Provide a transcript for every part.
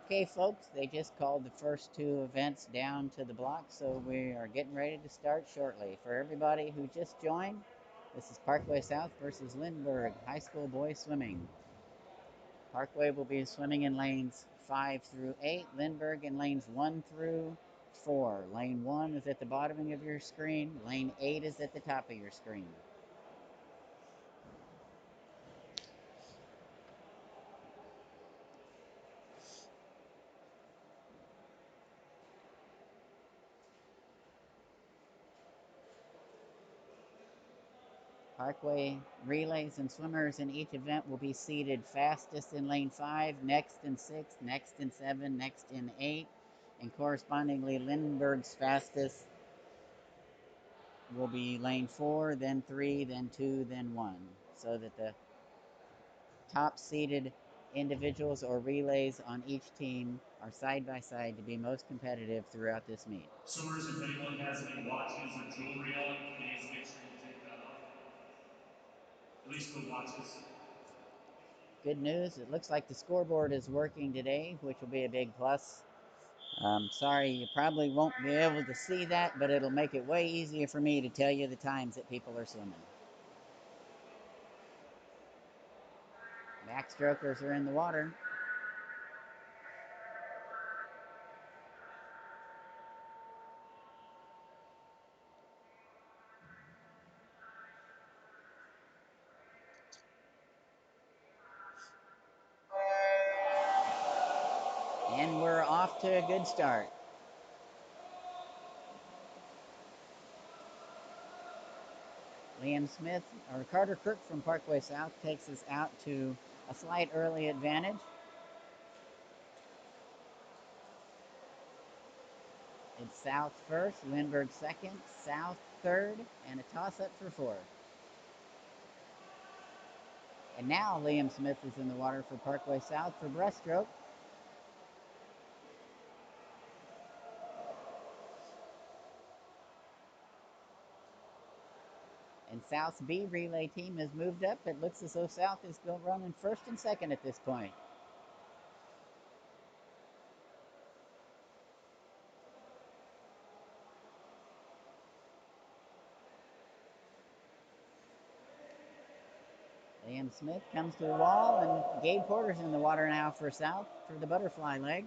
Okay, folks, they just called the first two events down to the block, so we are getting ready to start shortly. For everybody who just joined, this is Parkway South versus Lindbergh High School Boys Swimming. Parkway will be swimming in lanes 5 through 8, Lindbergh in lanes 1 through 4. Lane 1 is at the bottom of your screen, lane 8 is at the top of your screen. Parkway relays and swimmers in each event will be seated fastest in lane 5, next in 6, next in 7, next in 8, and correspondingly Lindbergh's fastest will be lane 4, then 3, then 2, then 1, so that the top seeded individuals or relays on each team are side by side to be most competitive throughout this meet. Swimmers, if anyone has any watches or jewelry on, please make sure you take that off. At least the watches. Good news, it looks like the scoreboard is working today, which will be a big plus. Sorry, you probably won't be able to see that, but it'll make it way easier for me to tell you the times that people are swimming. Backstrokers are in the water. And we're off to a good start. Liam Smith, or Carter Crook from Parkway South takes us out to a slight early advantage. It's South first, Lindbergh second, South third, and a toss-up for fourth. And now Liam Smith is in the water for Parkway South for breaststroke. And South's B relay team has moved up. It looks as though South is still running first and second at this point. Liam Smith comes to the wall, and Gabe Porter's in the water now for South for the butterfly leg.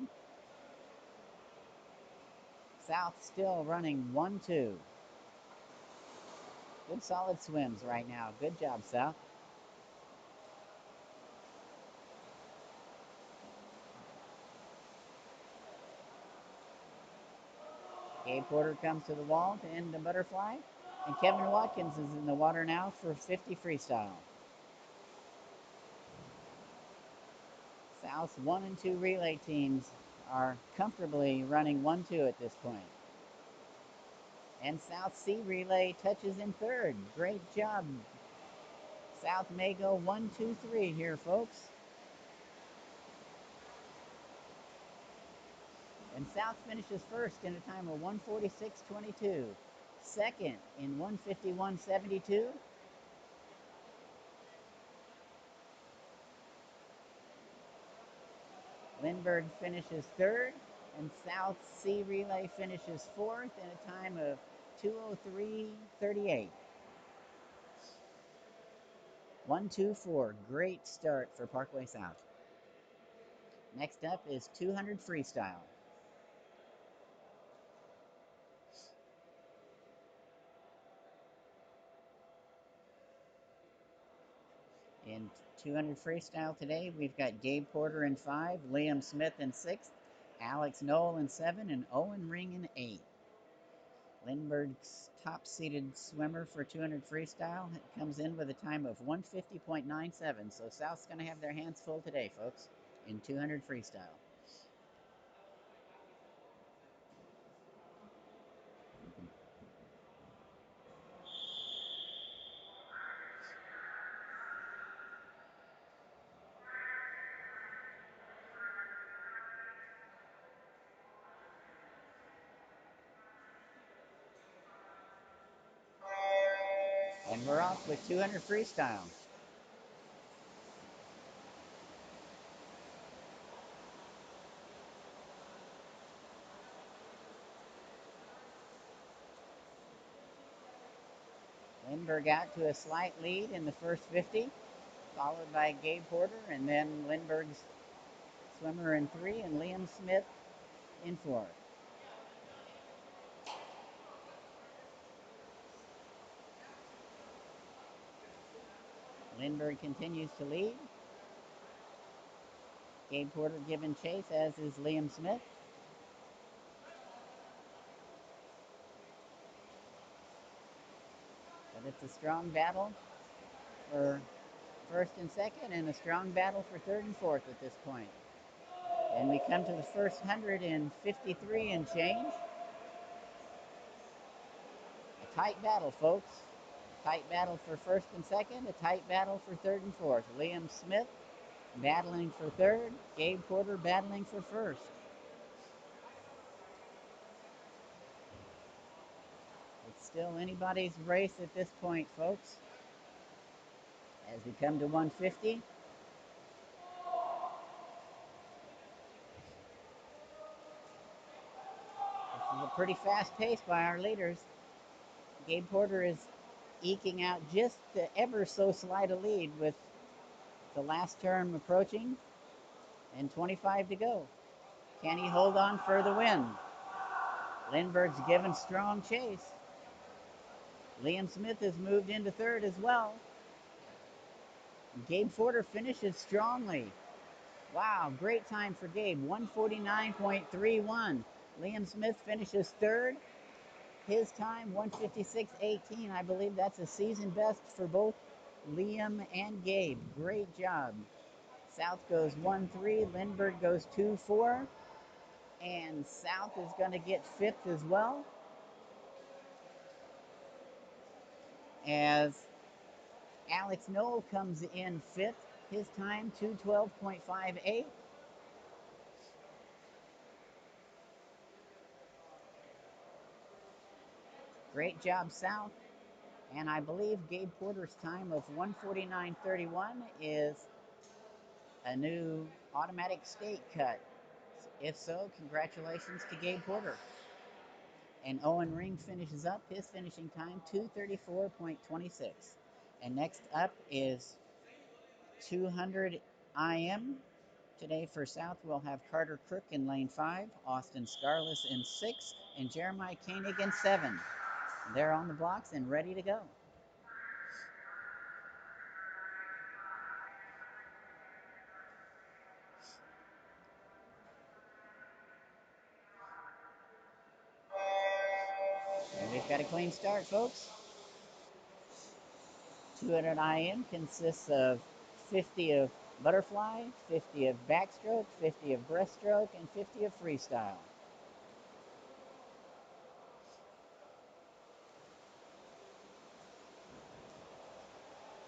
South still running 1-2. Good solid swims right now. Good job, South. Gabe Porter comes to the wall to end the butterfly. And Kevin Watkins is in the water now for 50 freestyle. South's 1 and 2 relay teams are comfortably running 1-2 at this point. And South C relay touches in third. Great job. South may go 1-2-3 here, folks. And South finishes first in a time of 1:46.22. Second in 1:51.72. Lindbergh finishes third, and South C relay finishes fourth in a time of 2:03.38. 1-2-4. Great start for Parkway South. Next up is 200 freestyle. In 200 freestyle today, we've got Gabe Porter in 5, Liam Smith in 6, Alex Knoll in 7, and Owen Ring in 8. Lindbergh's top-seeded swimmer for 200 freestyle comes in with a time of 1:50.97, so South's going to have their hands full today, folks, in 200 freestyle. And we're off with 200 freestyle. Lindbergh out to a slight lead in the first 50, followed by Gabe Porter, and then Lindbergh's swimmer in 3, and Liam Smith in 4. Lindbergh continues to lead. Gabe Porter giving chase, as is Liam Smith. But it's a strong battle for first and second, and a strong battle for third and fourth at this point. And we come to the first 153 and change. A tight battle, folks. A tight battle for first and second, a tight battle for third and fourth. Liam Smith battling for third, Gabe Porter battling for first. It's still anybody's race at this point, folks. As we come to 150, this is a pretty fast pace by our leaders. Gabe Porter is eking out just the ever so slight a lead with the last turn approaching and 25 to go. Can he hold on for the win? Lindbergh's given strong chase. Liam Smith has moved into third as well. Gabe Porter finishes strongly. Wow, great time for Gabe, 149.31. Liam Smith finishes third. His time, 156.18. I believe that's a season best for both Liam and Gabe. Great job. South goes 1-3. Lindbergh goes 2-4. And South is going to get fifth as well, as Alex Knoll comes in fifth. His time, 2:12.58. Great job, South. And I believe Gabe Porter's time of 149.31 is a new automatic state cut. If so, congratulations to Gabe Porter. And Owen Ring finishes up his finishing time, 2:34.26. And next up is 200 IM. Today for South, we'll have Carter Crook in lane 5, Austin Scarless in 6, and Jeremiah Koenig in 7. They're on the blocks and ready to go. And we've got a clean start, folks. 200 IM consists of 50 of butterfly, 50 of backstroke, 50 of breaststroke, and 50 of freestyle.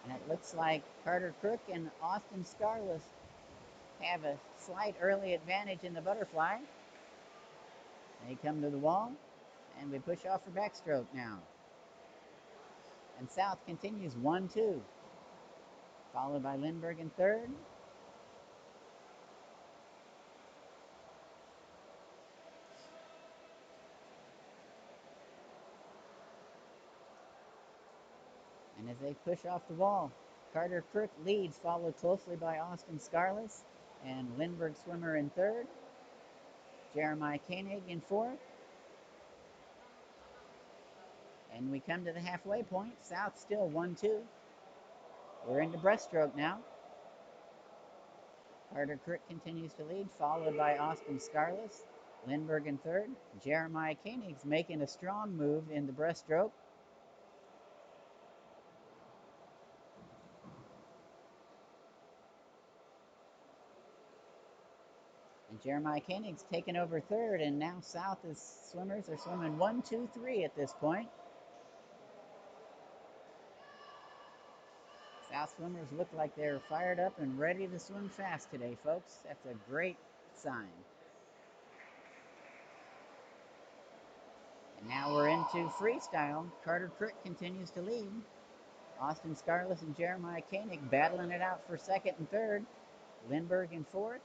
And it looks like Carter Crook and Austin Scarless have a slight early advantage in the butterfly. They come to the wall, and we push off for backstroke now. And South continues 1-2, followed by Lindbergh in third. And as they push off the wall, Carter Crook leads, followed closely by Austin Scarless, and Lindbergh swimmer in third. Jeremiah Koenig in fourth. And we come to the halfway point. South still 1-2. We're into breaststroke now. Carter Crook continues to lead, followed by Austin Scarless. Lindbergh in third. Jeremiah Koenig's making a strong move in the breaststroke. And Jeremiah Koenig's taken over third, and now South swimmers are swimming 1-2-3 at this point. South swimmers look like they're fired up and ready to swim fast today, folks. That's a great sign. And now we're into freestyle. Carter Crook continues to lead. Austin Scarless and Jeremiah Koenig battling it out for second and third. Lindbergh in fourth.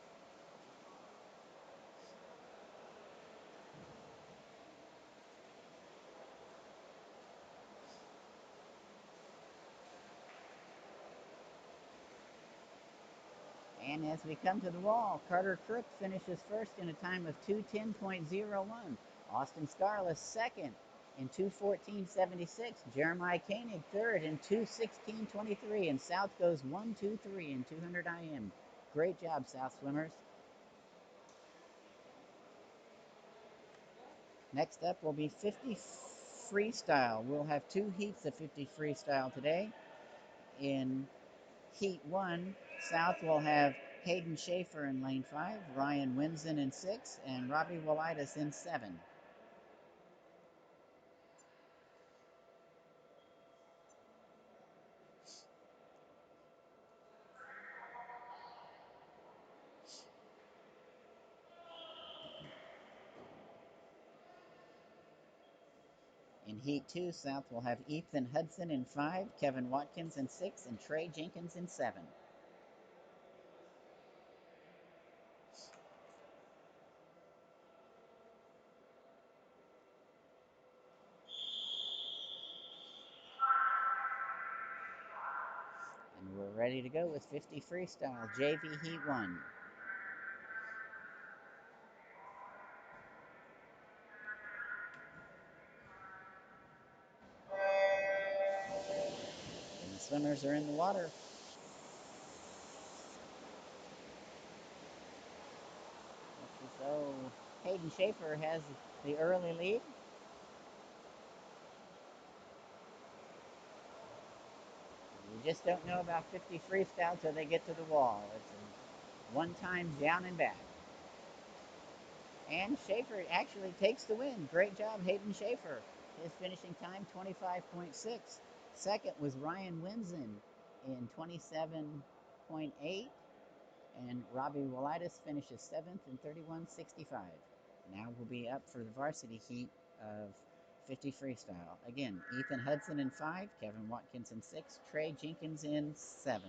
And as we come to the wall, Carter Crook finishes first in a time of 2:10.01. Austin Scarless second in 2:14.76. Jeremiah Koenig third in 2:16.23. And South goes 1-2-3 in 200 IM. Great job, South swimmers. Next up will be 50 freestyle. We'll have two heats of 50 freestyle today. In Heat 1, South will have Hayden Schaefer in lane 5, Ryan Winsen in 6, and Robbie Wolitis in 7. In Heat 2, South will have Ethan Hudson in 5, Kevin Watkins in 6, and Trey Jenkins in 7. And we're ready to go with 50 freestyle, JV Heat 1. And the swimmers are in the water. So Hayden Schaefer has the early lead. You just don't know about 50 freestyle till they get to the wall. It's a one time down and back. And Schaefer actually takes the win. Great job, Hayden Schaefer. His finishing time, 25.6. Second was Ryan Winsen in 27.8. And Robbie Wolitis finishes 7th in 31.65. Now we'll be up for the varsity heat of 50 freestyle. Again, Ethan Hudson in 5, Kevin Watkins in 6, Trey Jenkins in 7.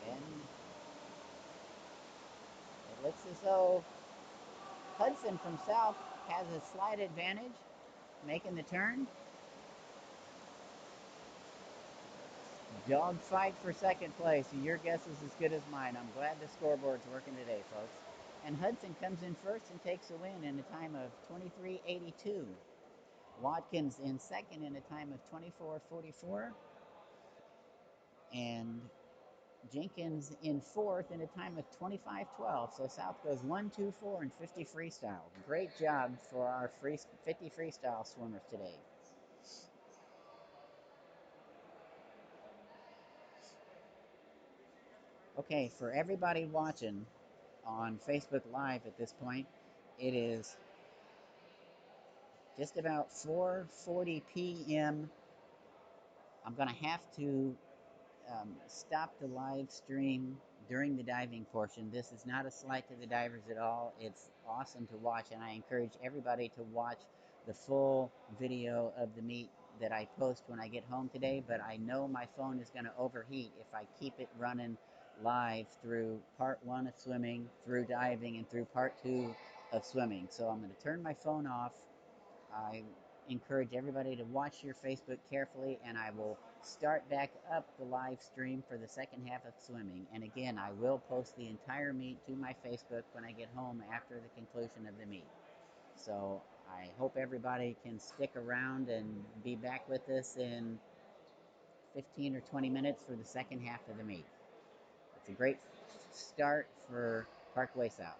And it looks as though Hudson from South has a slight advantage, making the turn. Dog fight for second place. Your guess is as good as mine. I'm glad the scoreboard's working today, folks. And Hudson comes in first and takes a win in a time of 23.82. Watkins in second in a time of 24.44. And Jenkins in fourth in a time of 25.12. So South goes 1-2-4 in 50 freestyle. Great job for our 50 freestyle swimmers today. Okay, for everybody watching on Facebook Live at this point, it is just about 4:40 p.m. I'm going to have to stop the live stream during the diving portion. This is not a slight to the divers at all. It's awesome to watch, and I encourage everybody to watch the full video of the meet that I post when I get home today, but I know my phone is going to overheat if I keep it running live through part 1 of swimming, through diving, and through part 2 of swimming. So I'm going to turn my phone off. I encourage everybody to watch your Facebook carefully, and I will start back up the live stream for the second half of swimming. And again, I will post the entire meet to my Facebook when I get home after the conclusion of the meet. So I hope everybody can stick around and be back with us in 15 or 20 minutes for the second half of the meet. It's a great start for Parkway South.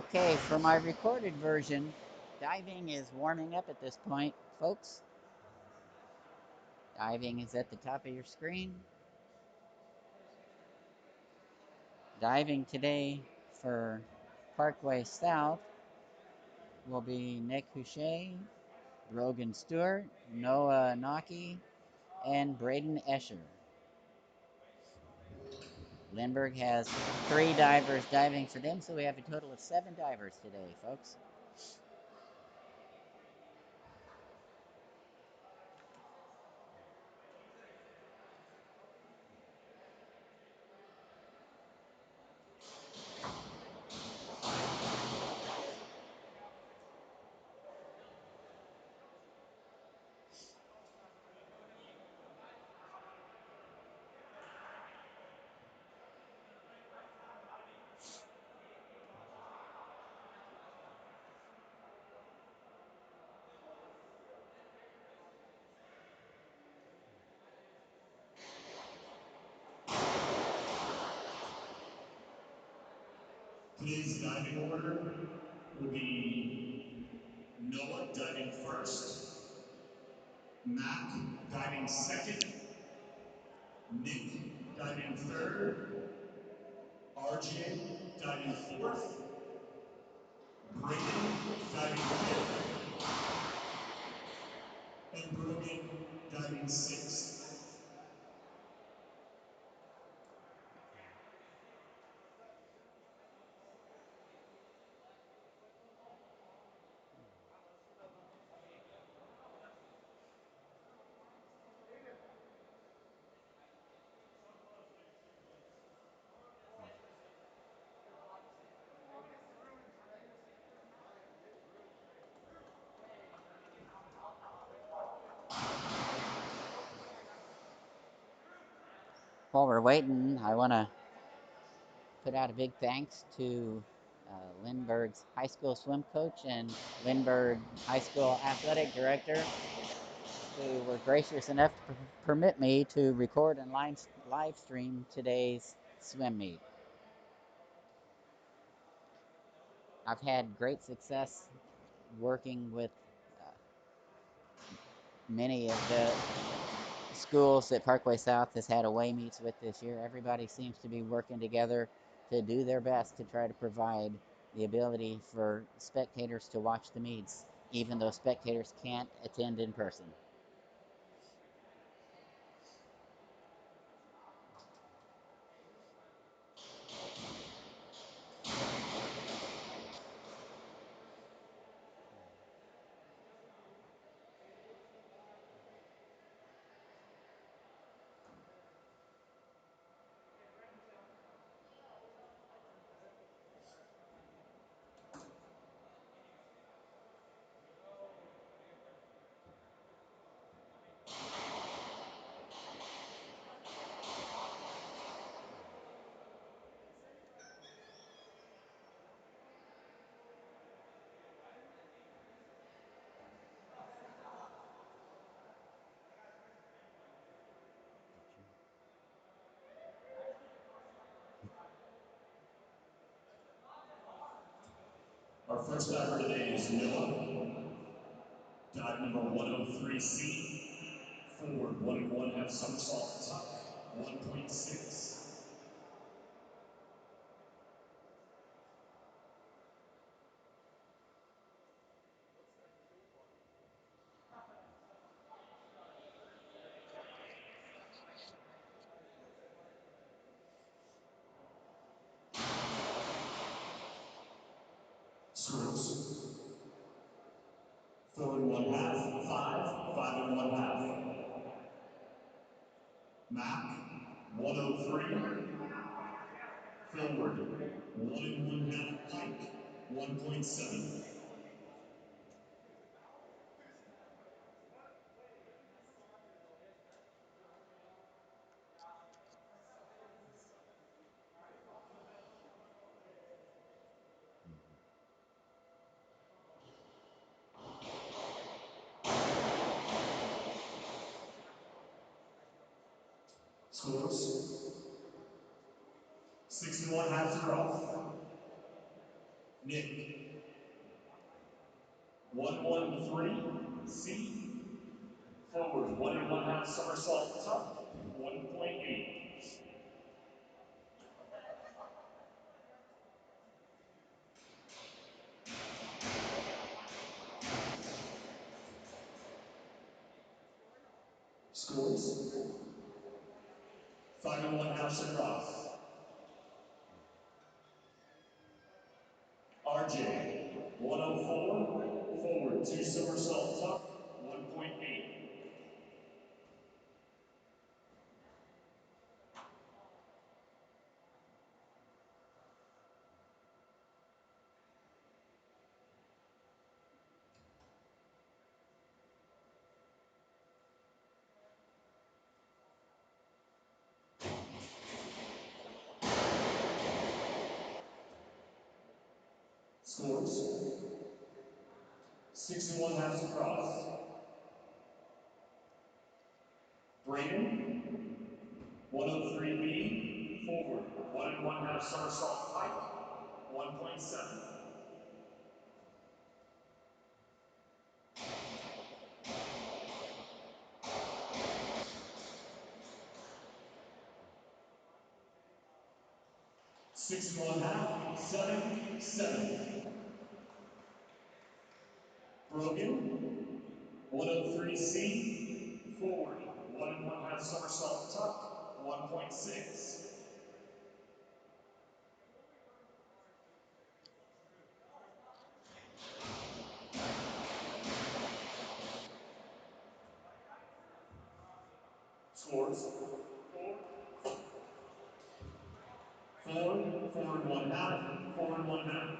Okay, for my recorded version, diving is warming up at this point, folks. Diving is at the top of your screen. Diving today for Parkway South will be Nick Houchet, Brogan Stewart, Noah Naki, and Braden Escher. Lindbergh has 3 divers diving for them, so we have a total of 7 divers today, folks. Today's diving order will be Noah diving first, Mac diving second, Nick diving third, RJ diving fourth, Braden diving fifth, and Brogan diving sixth. While we're waiting, I want to put out a big thanks to Lindbergh's high school swim coach and Lindbergh High School athletic director, who were gracious enough to permit me to record and live stream today's swim meet. I've had great success working with uh, many of the schools that Parkway South has had away meets with this year. Everybody seems to be working together to do their best to try to provide the ability for spectators to watch the meets, even though spectators can't attend in person. Our first diver today is Noah, dive number 103C, forward 1 1/2 somersault tuck, 1.6. Scores. Forward 1/2, 5, 5 1/2. Mac, 103. Forward, 1 1/2 pike, 1.7. Scores. 6 1/2 are off. Nick. 113, C. Forward, 1 1/2 somersault tuck, 1.8. Scores. 5 1/2 across. RJ, 104, forward, 2 somersault tuck, 1.8. Scores. 6 1/2 across. Braden, 103B, forward, 1 1/2 somersault pike, 1.7. Six and 1/2, 7, 7. Brogan, 103C, forward, 1 1/2 somersault tuck, 1.6. Scores. 4, 4 and 1/2, 4 and 1/2.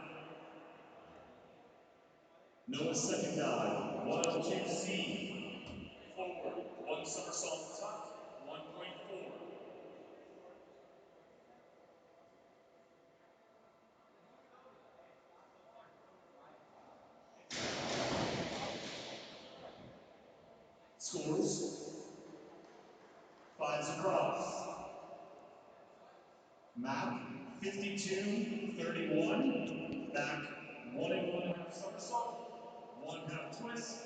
Noah's second dive, 102C, forward, 1 somersault tuck, 1.4. Scores. 5s across. Map, 52, 31, back, 1 and 1/2 somersault, 1/2 twist,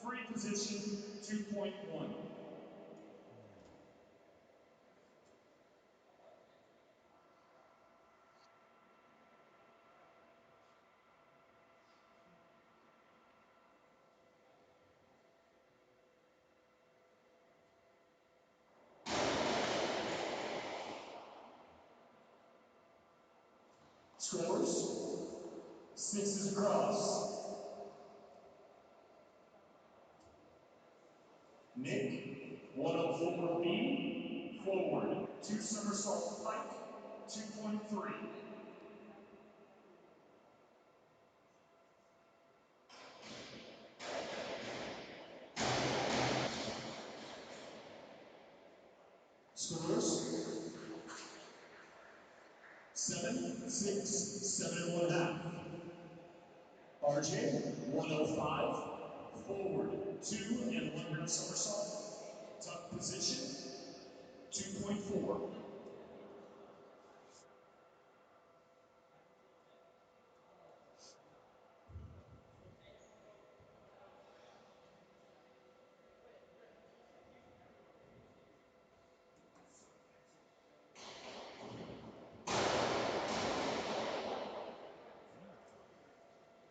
free position, 2.1. Scores, 6s across. Nick, 104B, forward, 2 somersault pike, 2.3. Scores, 7, 6, 7 and 1/2. RJ, 105, forward, 2 and 1/2 somersault, tuck position, 2.4.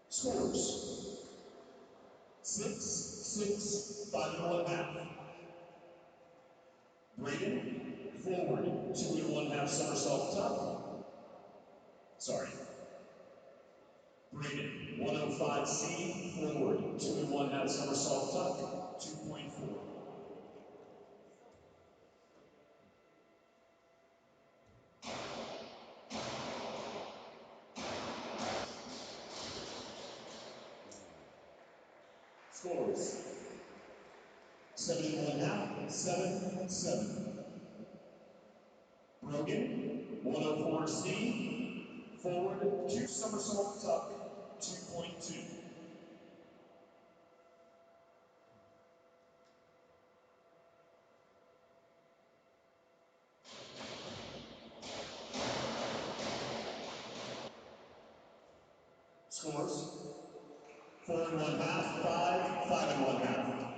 Scores, 6, 6, 5 and 1/2. Braden, forward, 2 and 1/2 somersault tuck. Sorry. Braden, 105C, forward, 2 and 1/2 somersault tuck, 2.4. Scores, 7 and 1/2, 7, 7. Brogan, 104C, forward, 2 somersault tuck, 2.2. Scores 4 1/2, 5, 5 1/2.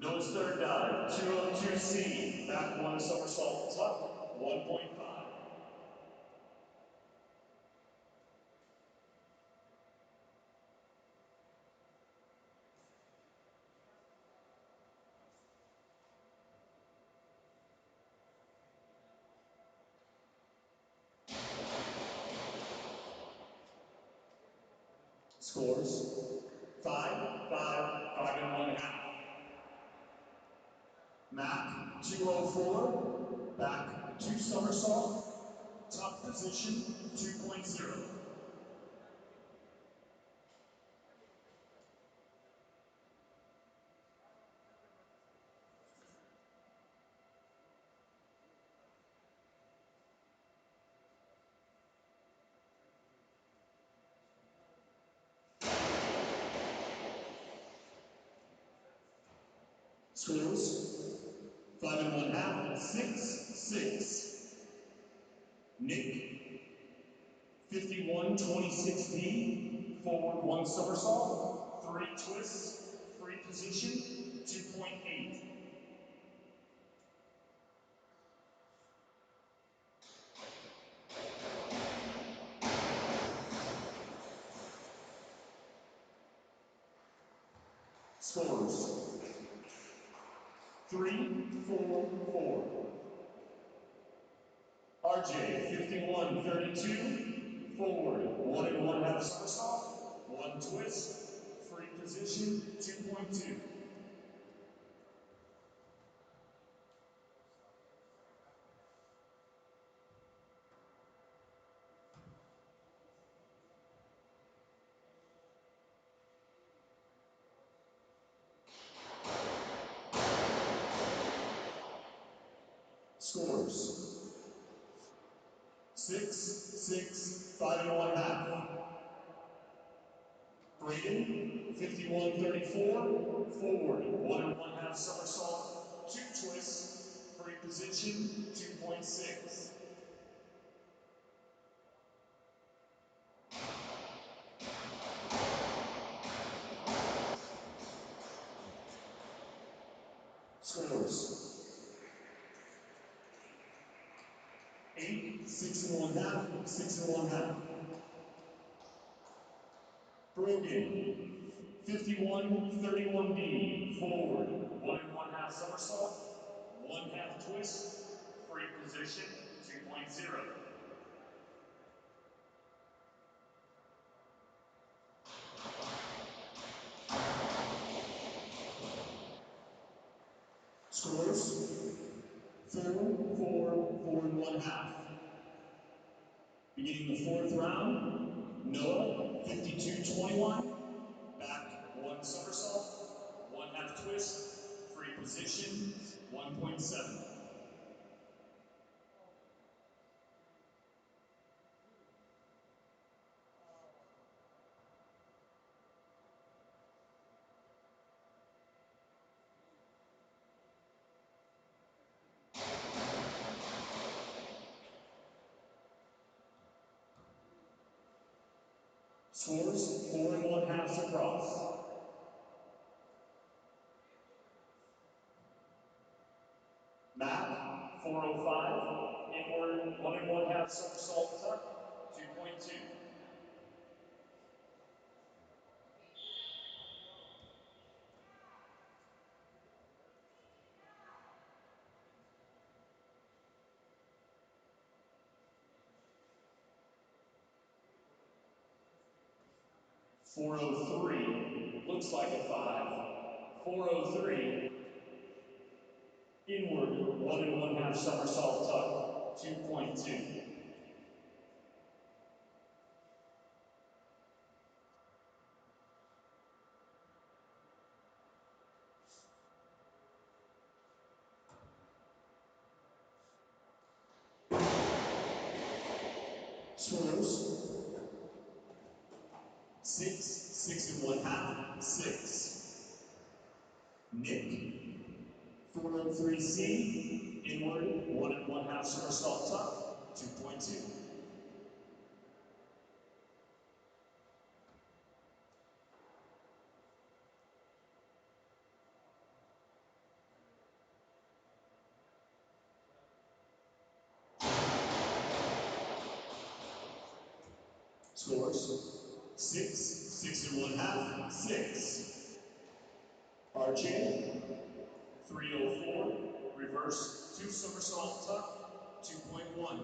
Nose third dive, 202C, back one somersault tuck, 1.5. Scores 5, 5, 5 1/2. Mac 204, back 2 somersault, tuck position 2.0. Scores 5 1/2, 6, 6. Nick 51-26D, forward 1 somersault, 3 twists, free position 2.8. Scores 3, 4, 4. RJ 51-32, forward 1 1/2 somersault, 1 twist, free position 2.2. Scores 6, 6, 5 1/2. Braden, 51-34, forward, 1 1/2 somersault, 2 twists, free position, 2.6. Scores 8, 6 1/2, 6 1/2. Brogan, 51-31D, forward, 1 1/2 somersault, 1/2 twist, free position, 2.0. Scores 4, 4, 4 1/2. Beginning the 4th round, Noah, 52-21, back 1 somersault, 1/2 twist, free position, 1.7. Scores 4 1/2 across. Matt, 405, inward 1 1/2 somersault tuck, 2.2. .403, looks like a 5. .403, inward 1 1/2 somersault tuck, 2.2. Scores 6, 6 1/2, 6. Nick, 403C, inward 1 1/2 somersault tuck, 2.2. Scores 6.5, 6. RJ 304, reverse 2 somersault tuck, 2.1.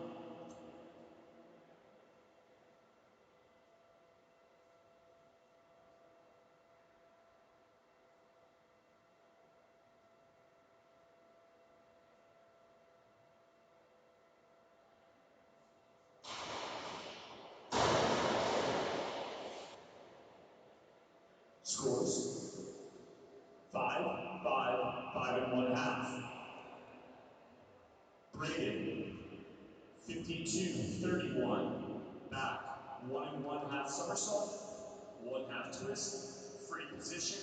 Scores 5.5. Braden 52.31. Back 1.5 somersault, 1/2 twist, free position,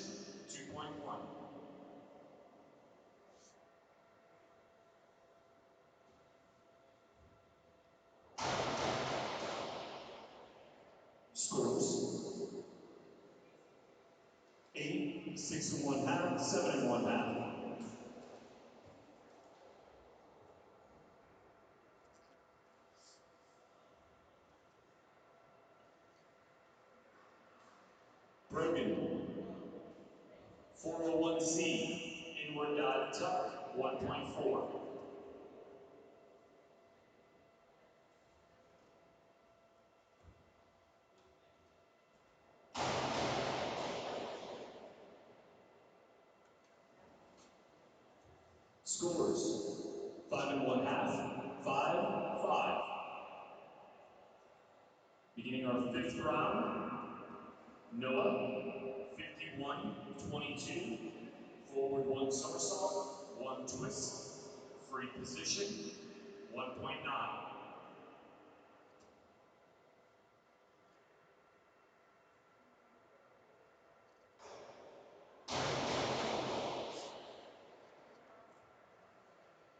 2.1. Scores 8, 6.5, 7.5. Brogan 401C, inward dive tuck, 1.4. Scores 5.5, 5. Beginning our 5th round, Noah 51.22. Forward 1 somersault, 1 twist, free position, 1.9.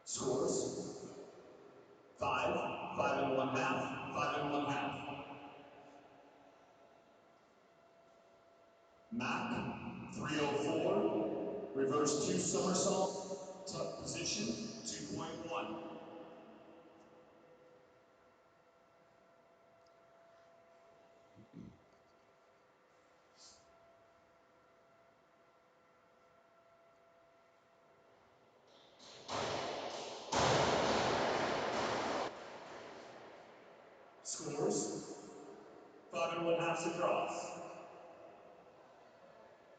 Scores 5, 5.5, 5.5. Mac 304, reverse 2 somersault, tuck position, 2.1. Scores 5.5 across.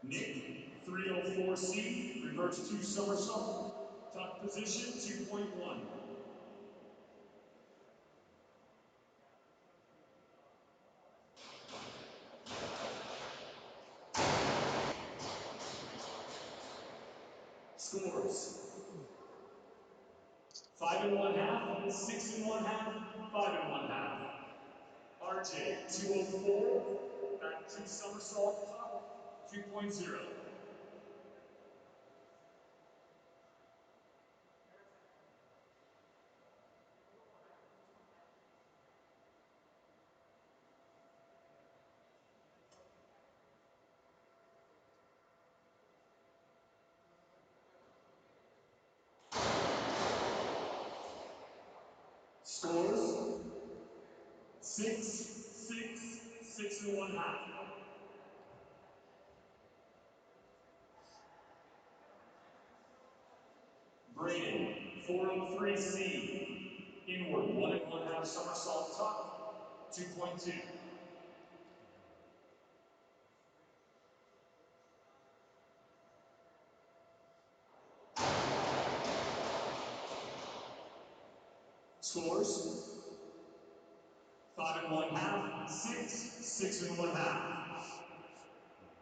Nick 304C, reverse 2 somersault, tuck position, 2.1. Scores 5.5, 6.5, 5.5. RJ 204, back 2 somersault tuck, 2.0. Scores 6.5. Braden 403C, inward 1.5 somersault tuck, 2.2. Scores 5.5, 6, 6.5.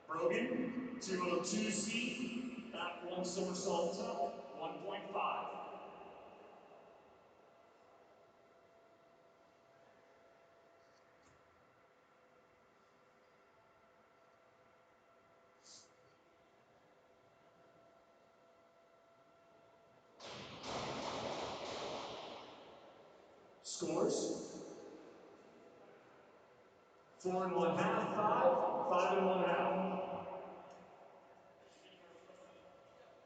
Brogan 202C, back 1 somersault tuck, 1.5. Scores 4.5, 5.5.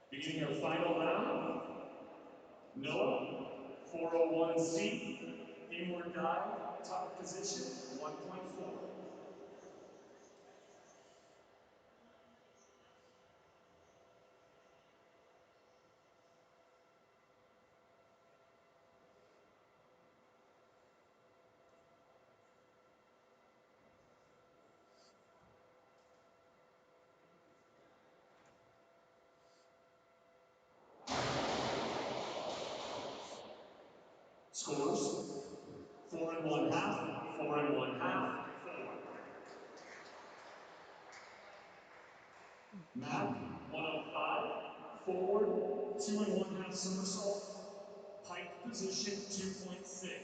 Beginning our final round, Noah 401C, inward dive, tuck position, 1.4. Scores 4 1/2, 4 1/2, 4. Mac 105, forward, 2 1/2 somersault, pike position 2.6.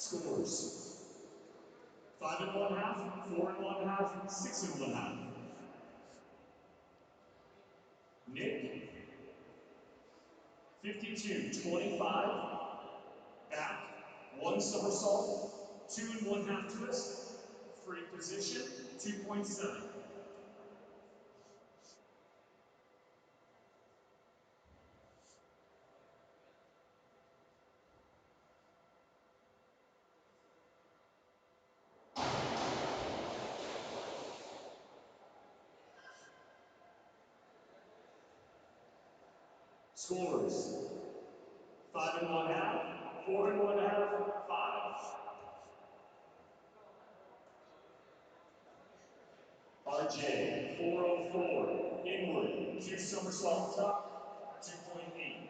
Scores 5 1/2, 4 1/2, 6 1/2. Nick 52-25, back, 1 somersault, 2 1/2 twist, free position 2.7. Scores 5 1/2, 4 1/2, 5. RJ 404, inward, 2 somersault top, 2.8.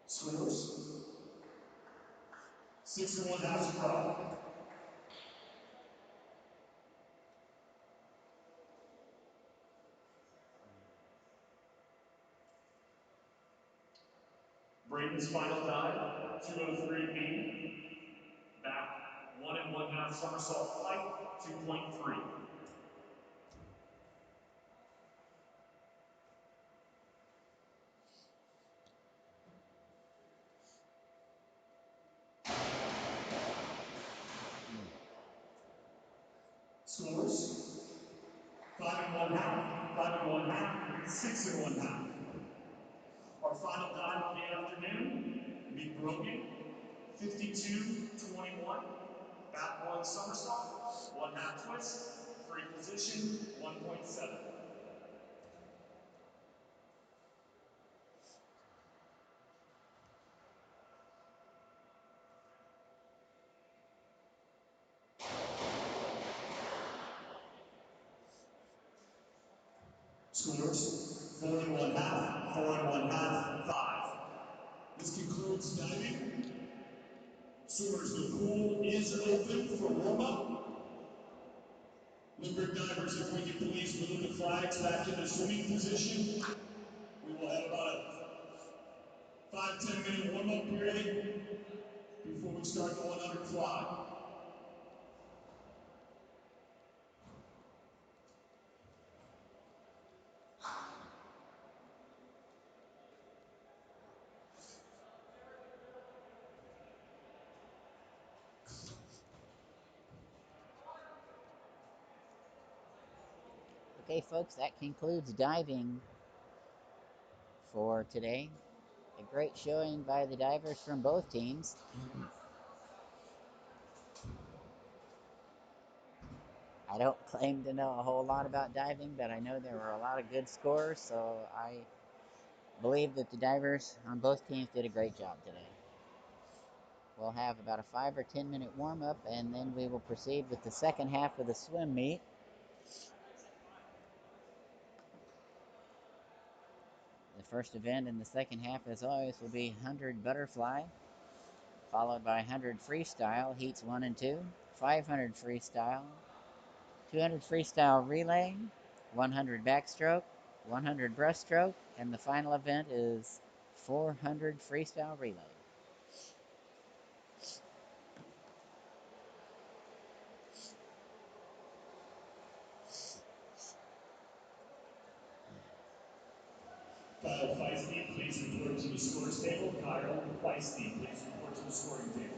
Scores 6 1/2 scrub. Braden's final dive, 203B, back, 1 1/2 somersault flight, 2.3. Scores 5 1/2, 5 1/2, 6 1/2. Our final dive of the afternoon, Meet Brogan, 52-21, back 1 somersault, 1/2 twist, free position, 1.7. Scores 4 1/2, 4 1/2, 5. This concludes diving. Swimmers, the pool is open for warm-up. Lindbergh divers, if we could please move the flags back into swimming position. We will have about a 5-10 minute warm-up period before we start going under fly. Okay, folks, that concludes diving for today. A great showing by the divers from both teams. I don't claim to know a whole lot about diving, but I know there were a lot of good scores, so I believe that the divers on both teams did a great job today. We'll have about a 5 or 10 minute warm up, and then we will proceed with the second half of the swim meet. The first event in the second half, as always, will be 100 butterfly, followed by 100 freestyle, heats 1 and 2, 500 freestyle, 200 freestyle relay, 100 backstroke, 100 breaststroke, and the final event is 400 freestyle relay. Kyle Feisty, please report to the scores table. Kyle Feisty, please report to the scoring table.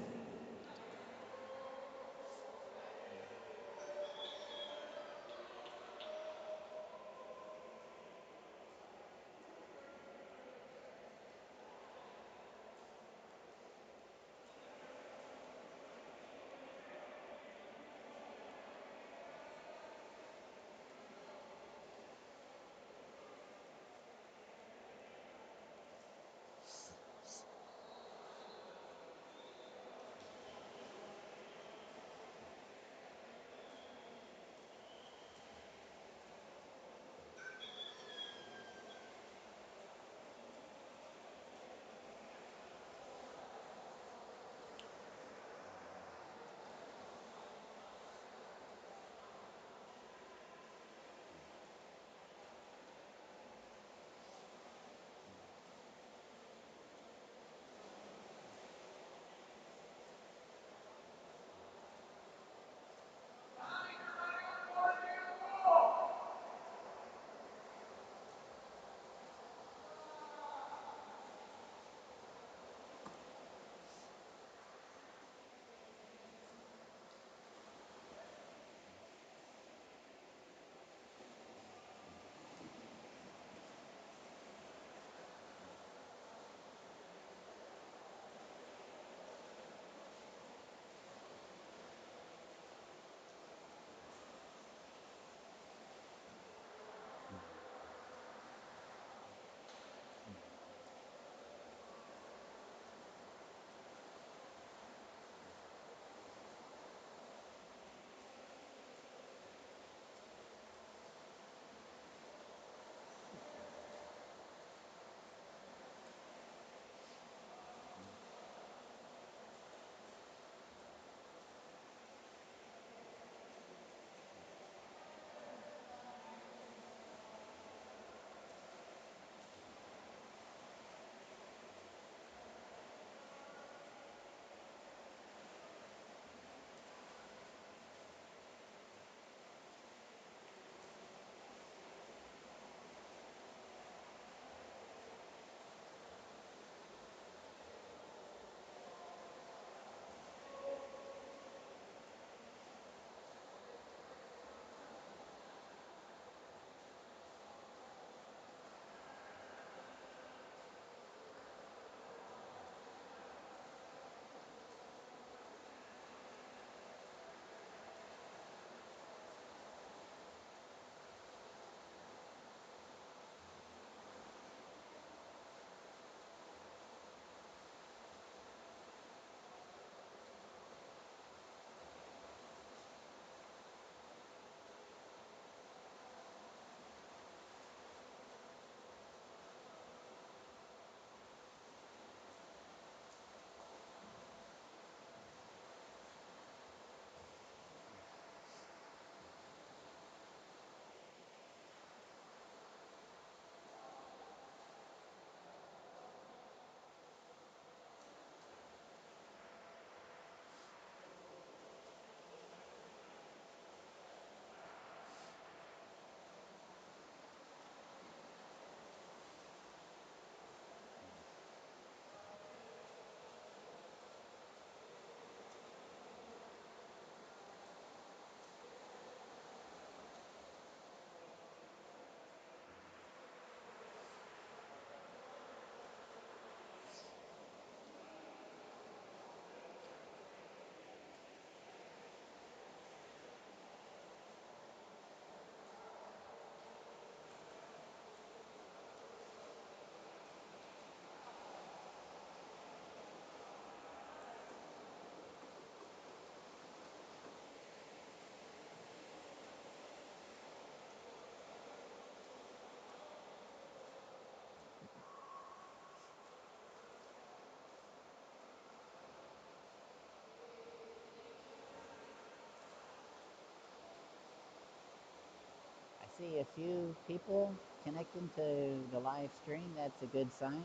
see a few people connecting to the live stream. That's a good sign.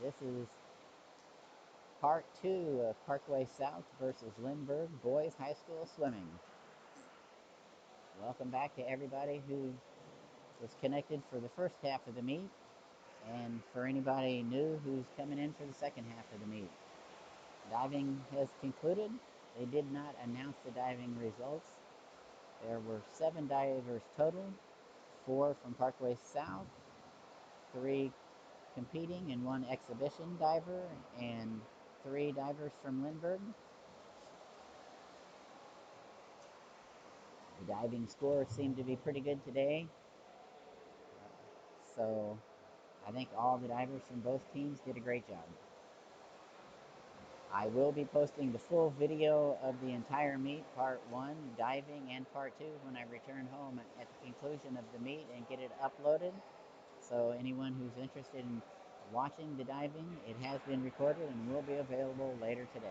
This is part 2 of Parkway South versus Lindbergh Boys High School Swimming. Welcome back to everybody who was connected for the first half of the meet, and for anybody new who's coming in for the second half of the meet. Diving has concluded. They did not announce the diving results. There were 7 divers total, 4 from Parkway South, 3 competing and 1 exhibition diver, and 3 divers from Lindbergh. The diving scores seem to be pretty good today. So I think all the divers from both teams did a great job. I will be posting the full video of the entire meet, part 1, diving, and part 2 when I return home at the conclusion of the meet and get it uploaded. So anyone who's interested in watching the diving, it has been recorded and will be available later today.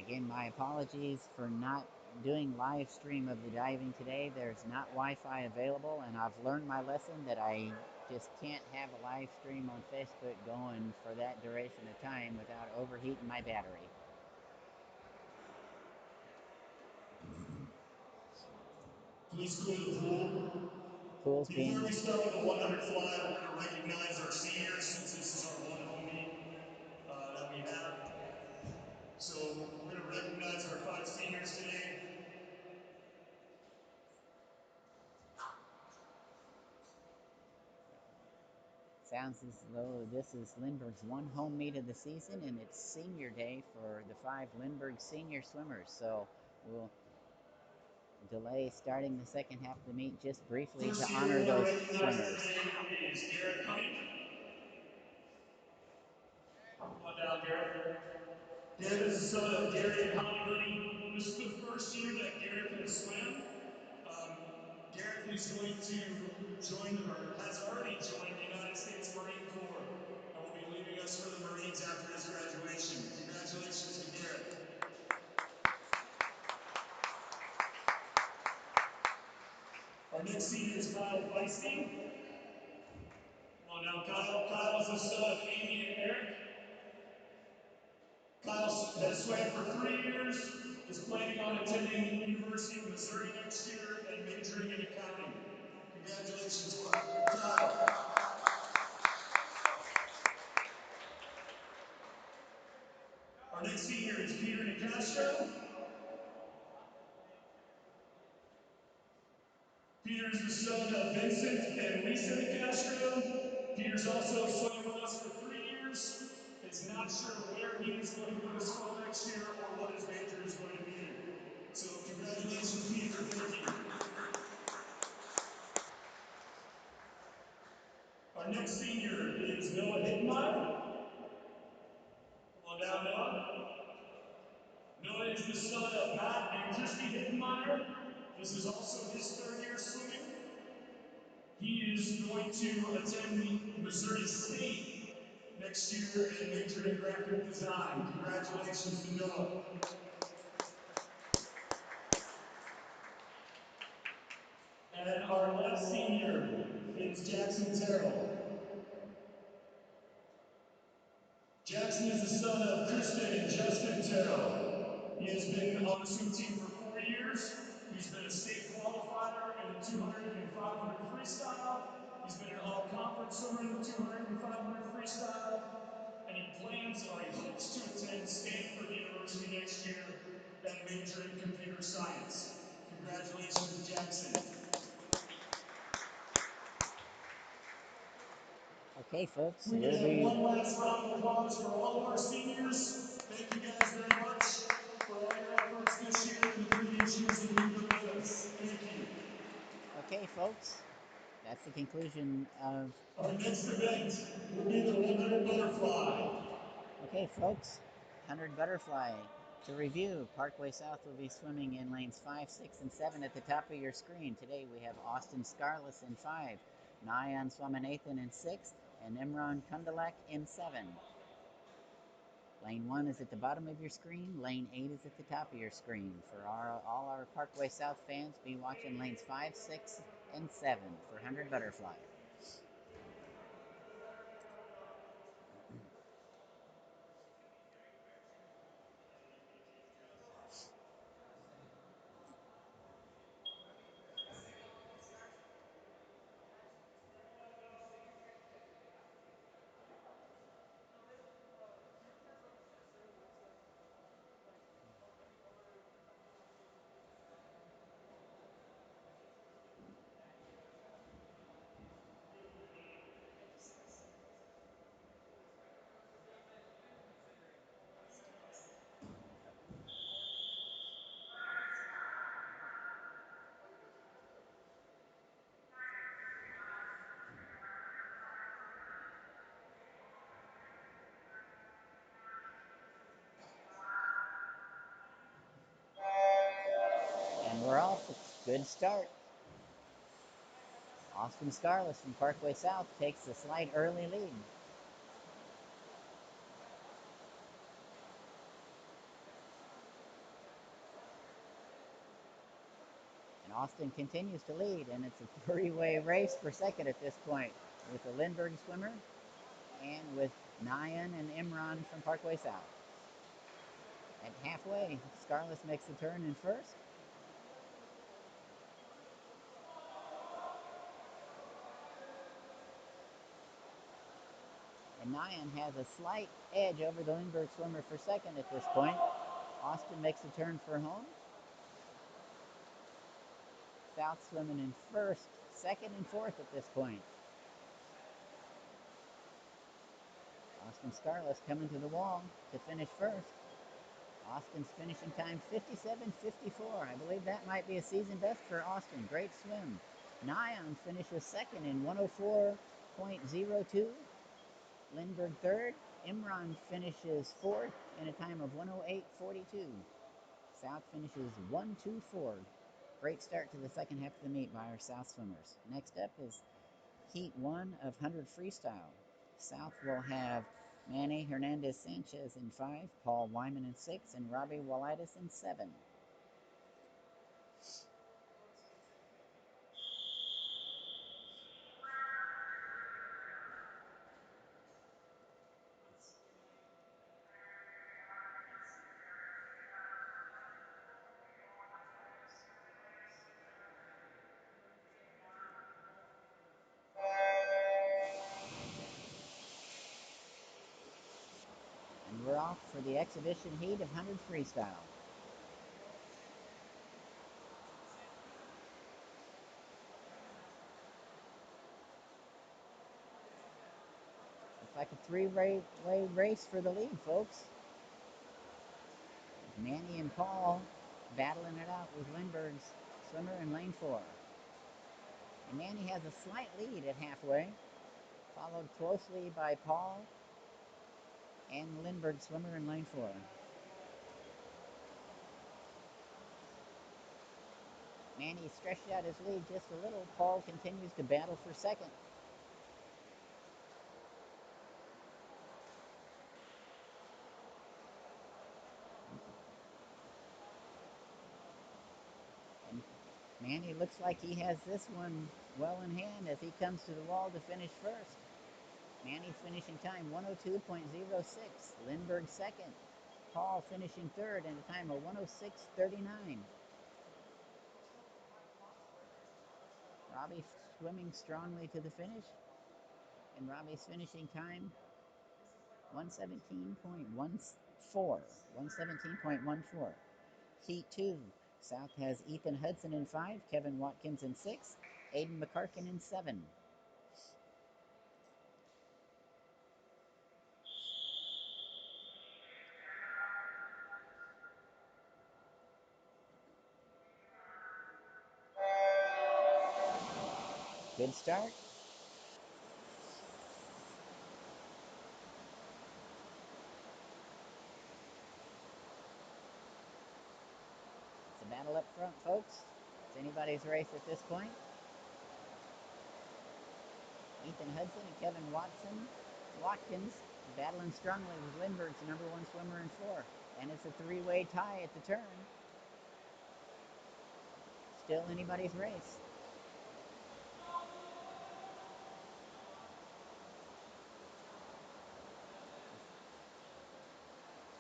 Again, my apologies for not doing live stream of the diving today. There's not Wi-Fi available, and I've learned my lesson that I just can't have a live stream on Facebook going for that duration of time without overheating my battery. Please clear the pool. Pool's Before being we start with the 100 fly, we're going to recognize our seniors since this is our one home meet that we have. So we're going to recognize our 5 seniors today. sounds as though this is Lindbergh's one home meet of the season, and it's senior day for the 5 Lindbergh senior swimmers. So we'll delay starting the second half of the meet just briefly First to senior honor we're going those to recognize swimmers. today is Garrett Honey. Come on down, Garrett. Garrett is the son of Gary and Holly Honey. This is the first year that Garrett can swim. Garrett is going to join, or has already joined the United States Marine Corps, and will be leaving us for the Marines after his graduation. Congratulations to Garrett. Our next senior is Kyle Feisty. Come on now, Kyle. Kyle is the son of Amy and Eric. Kyle has swam for 3 years, is planning on attending the University of Missouri next year and majoring in accounting. Congratulations, Kyle. Our next senior is Peter Nicastro. Peter is the son of Vincent and Lisa Nicastro. Peter's also swam with us for 3 years. Is not sure where he is going to go to school next year or what his major is going to be in. So congratulations, Peter. Thank you. Our next senior is Noah Hickenmeyer. Come on down, Noah. Noah is the son of Matt and Christy Hickenmeyer. This is also his 3rd year swimming. He is going to attend Missouri State next year and major in graphic design. Congratulations to Noah. And our last senior is Jackson Terrell. Jackson is the son of Kristen and Justin Terrell. He has been on the swim team for 4 years. He's been a state qualifier in the 200 and 500 freestyle. He's been an all-conference swimmer in the 200 and 500 freestyle. And he plans, or he hopes to attend Stanford University next year and major in computer science. Congratulations, Jackson. Okay, folks, We can have one last round of applause for all of our seniors. Thank you guys very much for all your efforts this year and the previous years that you've been with us. Thank you. Okay, folks, that's the conclusion of... Our next event will be the 100 butterfly. Okay, folks, 100 butterfly. To review, Parkway South will be swimming in lanes 5, 6, and 7 at the top of your screen. Today we have Austin Scarless in 5, Nyan Swaminathan in 6th, and Imran Kundalak in 7. Lane 1 is at the bottom of your screen. Lane 8 is at the top of your screen. For all our Parkway South fans, be watching lanes 5, 6, and 7 for 100 Butterfly. And we're off. Good start. Austin Scarlett from Parkway South takes a slight early lead. And Austin continues to lead, and it's a three-way race for second at this point with the Lindbergh swimmer and with Nyan and Imran from Parkway South. At halfway, Scarlett makes the turn in first. And Nyan has a slight edge over the Lindbergh swimmer for second at this point. Austin makes the turn for home. South swimming in first, second, and fourth at this point. Austin Scarlett coming to the wall to finish first. Austin's finishing time 57:54. I believe that might be a season best for Austin. Great swim. Nyan finishes second in 104.02. Lindbergh third. Imran finishes fourth in a time of 108.42. South finishes 1-2-4. Great start to the second half of the meet by our South swimmers. Next up is Heat 1 of 100 Freestyle. South will have Manny Hernandez Sanchez in 5, Paul Wyman in 6, and Robbie Walitis in 7. And we're off for the exhibition heat of 100 Freestyle. Looks like a three-way race for the lead, folks. Manny and Paul battling it out with Lindbergh's swimmer in lane 4. And Manny has a slight lead at halfway, followed closely by Paul and Lindbergh swimmer in lane 4. Manny stretched out his lead just a little. Paul continues to battle for second. And Manny looks like he has this one well in hand as he comes to the wall to finish first. Manny finishing time 102.06. Lindbergh second. Paul finishing third in a time of 106.39. Robbie swimming strongly to the finish. And Robbie's finishing time 117.14. 117.14. Heat 2. South has Ethan Hudson in 5, Kevin Watkins in 6, Aiden McCarkin in 7. Good start. It's a battle up front, folks. It's anybody's race at this point. Ethan Hudson and Kevin Watkins battling strongly with Lindbergh's the number one swimmer in 4. And it's a three-way tie at the turn. Still anybody's race.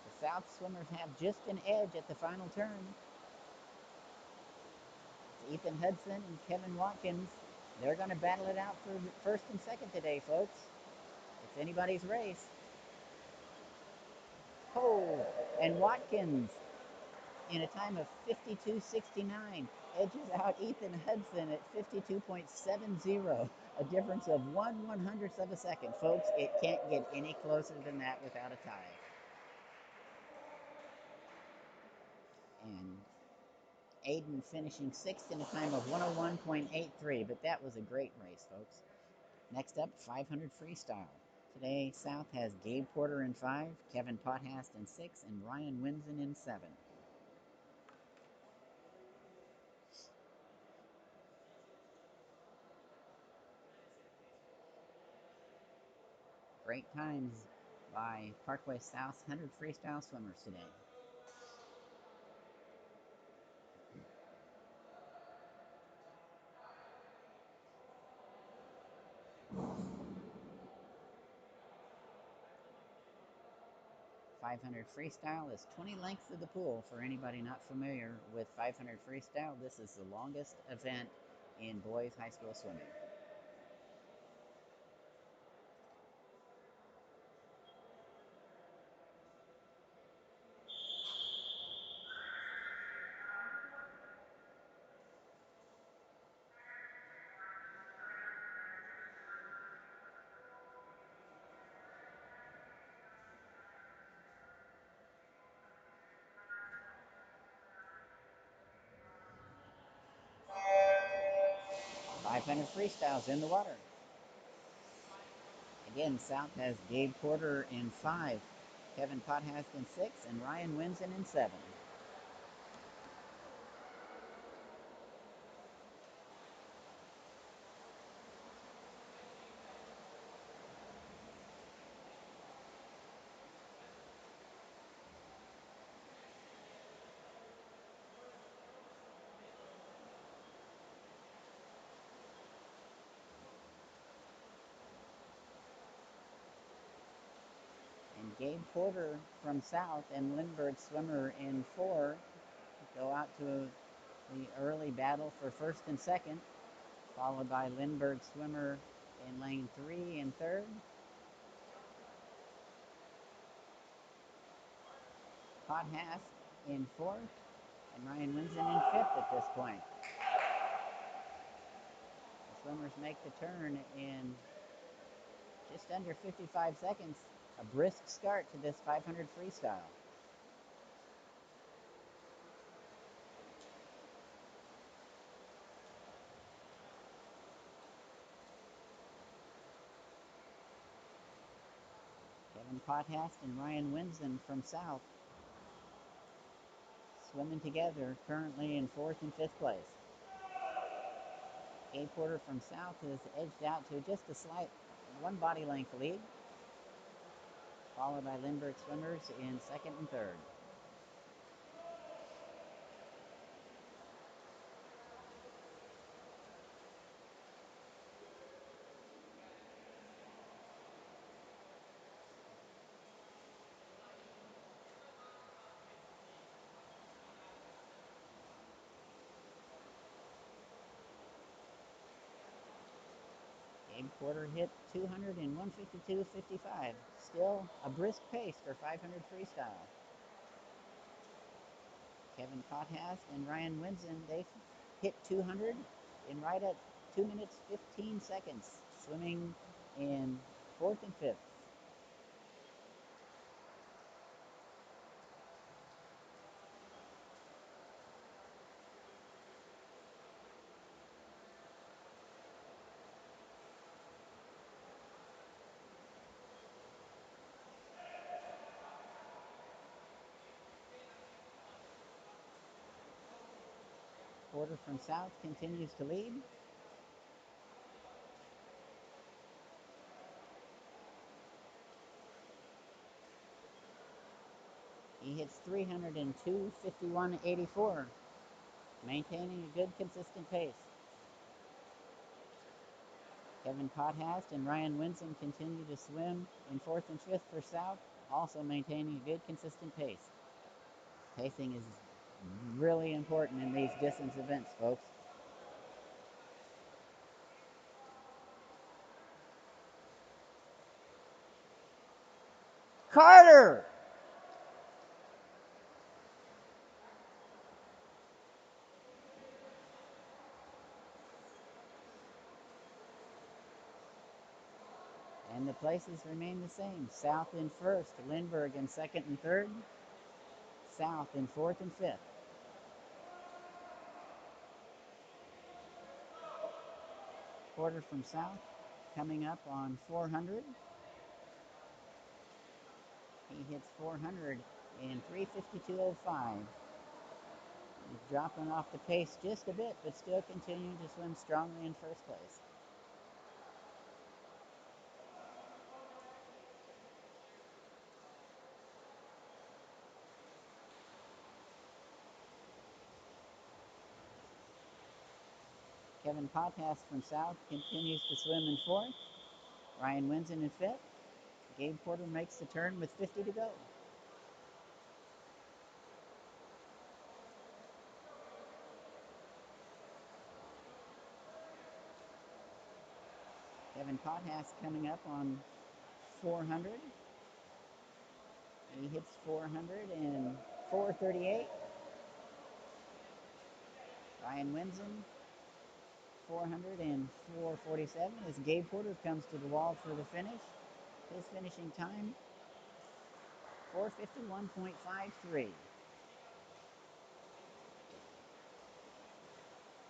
The South swimmers have just an edge at the final turn. It's Ethan Hudson and Kevin Watkins. They're going to battle it out for first and second today, folks. It's anybody's race. Oh, and Watkins, in a time of 52.69, edges out Ethan Hudson at 52.70, a difference of 1/100th of a second. Folks, it can't get any closer than that without a tie. And Aiden finishing 6th in a time of 101.83, but that was a great race, folks. Next up, 500 freestyle. Today, South has Gabe Porter in 5, Kevin Pothast in 6, and Ryan Winsen in 7. Great times by Parkway South's 100 freestyle swimmers today. .500 freestyle is 20 lengths of the pool. For anybody not familiar with 500 freestyle, this is the longest event in boys high school swimming. .500 freestyles in the water. Again, South has Gabe Porter in 5, Kevin Pothast in 6, and Ryan Winsen in 7. And Gabe Porter from South and Lindbergh swimmer in 4 go out to the early battle for first and second, followed by Lindbergh swimmer in lane 3 and 3rd. Pothast in 4th, and Ryan Winsen in 5th at this point. The swimmers make the turn in just under 55 seconds. A brisk start to this 500 freestyle. Kevin Pothast and Ryan Winsen from South swimming together, currently in 4th and 5th place. Gabe Porter from South has edged out to just a slight 1 body length lead, followed by Lindbergh swimmers in 2nd and 3rd. Gabe Porter hit 200 in 152.55. Still a brisk pace for 500 freestyle. Kevin Pothast and Ryan Winsen, they hit 200 in right at 2 minutes 15 seconds, swimming in 4th and 5th. Porter from South continues to lead. He hits 302, 51, 84, maintaining a good, consistent pace. Kevin Pothast and Ryan Winson continue to swim in 4th and 5th for South, also maintaining a good, consistent pace. Pacing is really important in these distance events, folks. Carter! And the places remain the same. South in 1st, Lindbergh in 2nd and 3rd, South in 4th and 5th. Porter from South coming up on 400. He hits 400 in 3:52.05. He's dropping off the pace just a bit, but still continuing to swim strongly in 1st place. Kevin Pothast from South continues to swim in 4th. Ryan Winson in 5th. Gabe Porter makes the turn with 50 to go. Kevin Pothast coming up on 400. He hits 400 in 4:38. Ryan Winson 400 in 4:47 as Gabe Porter comes to the wall for the finish. His finishing time 4:51.53.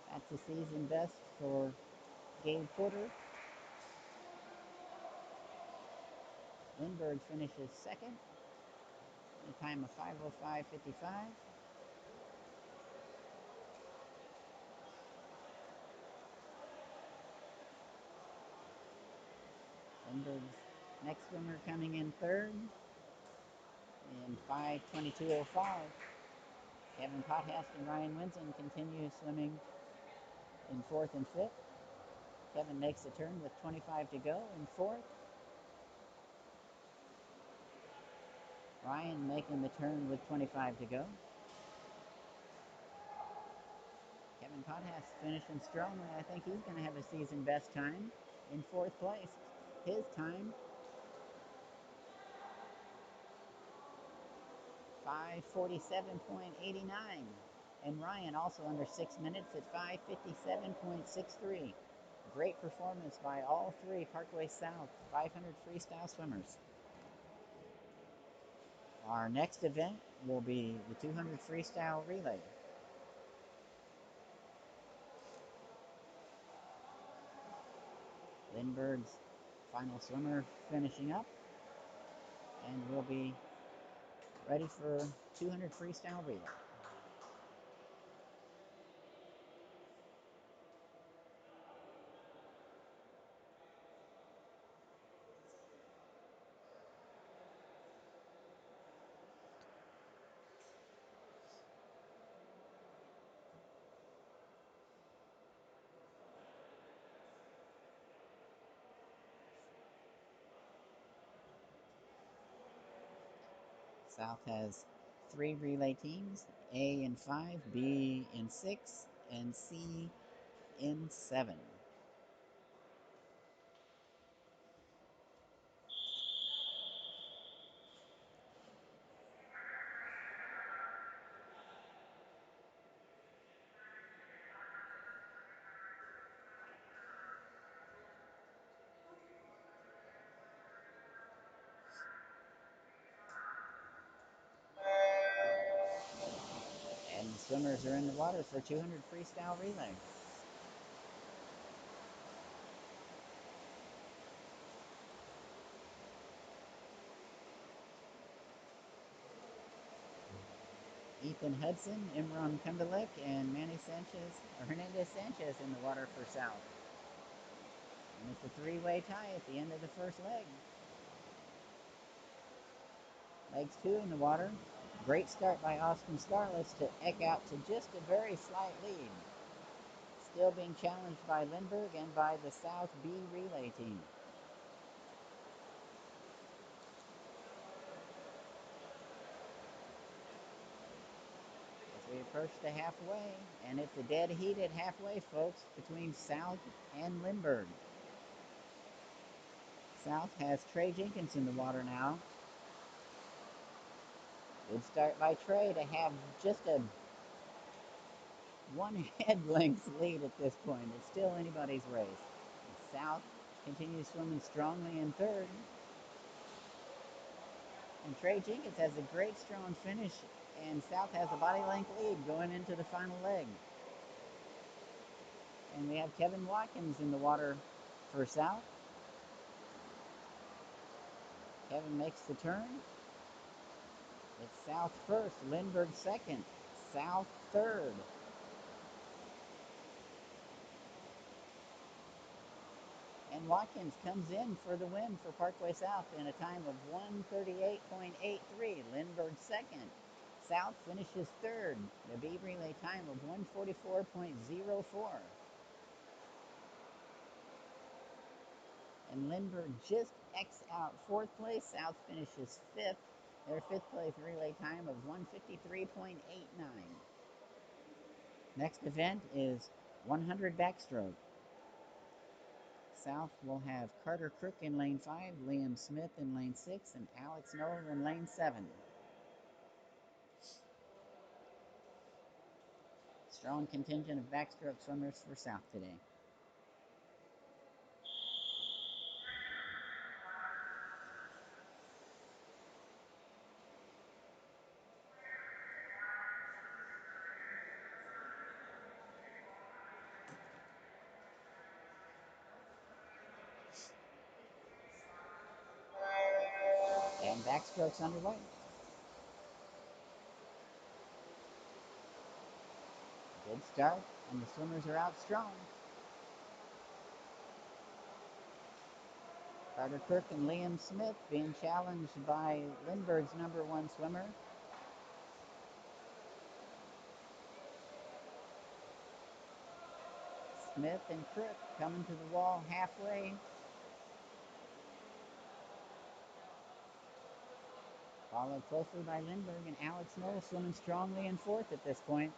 That's a season best for Gabe Porter. Lindbergh finishes 2nd, a time of 5:05.55. Lindbergh's next swimmer coming in 3rd in 5:22.05. Kevin Pothast and Ryan Winson continue swimming in 4th and 5th. Kevin makes the turn with 25 to go in 4th. Ryan making the turn with 25 to go. Kevin Pothast finishing strongly. I think he's going to have a season best time in 4th place. His time 5:47.89. And Ryan also under 6 minutes at 5:57.63. Great performance by all 3 Parkway South 500 freestyle swimmers. Our next event will be the 200 freestyle relay. Lindbergh's final swimmer finishing up, and we'll be ready for 200 freestyle relay. South has 3 relay teams, A in 5, B in 6, and C in 7. And the swimmers are in the water for 200 freestyle relay. Ethan Hudson, Imran Kundalek, and Hernandez Sanchez in the water for South. And it's a 3-way tie at the end of the first leg. Legs 2 in the water. Great start by Austin Scarlett to eke out to just a very slight lead. Still being challenged by Lindbergh and by the South B relay team. As we approach the halfway, and it's a dead heat at halfway, folks, between South and Lindbergh. South has Trey Jenkins in the water now. Good start by Trey to have just a one head length lead at this point. It's still anybody's race. South continues swimming strongly in third. And Trey Jenkins has a great strong finish, and South has a body length lead going into the final leg. And we have Kevin Watkins in the water for South. Kevin makes the turn. It's South first, Lindbergh second, South third. And Watkins comes in for the win for Parkway South in a time of 1:38.83. Lindbergh second. South finishes third. The B relay time of 1:44.04. And Lindbergh just X out fourth place. South finishes fifth. Their fifth place relay time of 1:53.89. Next event is 100 backstroke. South will have Carter Crook in lane 5, Liam Smith in lane 6, and Alex Knoll in lane 7. Strong contingent of backstroke swimmers for South today. And backstroke's underway. Good start, and the swimmers are out strong. Carter Crook and Liam Smith being challenged by Lindbergh's number 1 swimmer. Smith and Crook coming to the wall halfway. Followed closely by Lindbergh and Alex Knoll swimming strongly in fourth at this point.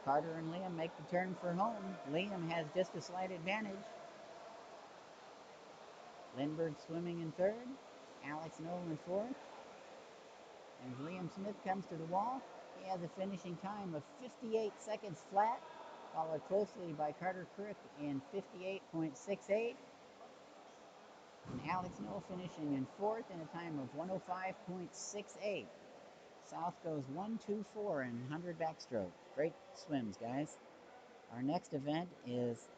Carter and Liam make the turn for home. Liam has just a slight advantage. Lindbergh swimming in third. Alex Knoll in fourth. As Liam Smith comes to the wall, he has a finishing time of 58 seconds flat, followed closely by Carter Crook in 58.68. And Alex Knoll finishing in fourth in a time of 105.68. South goes 1-2-4 in 100 backstroke. Great swims, guys. Our next event is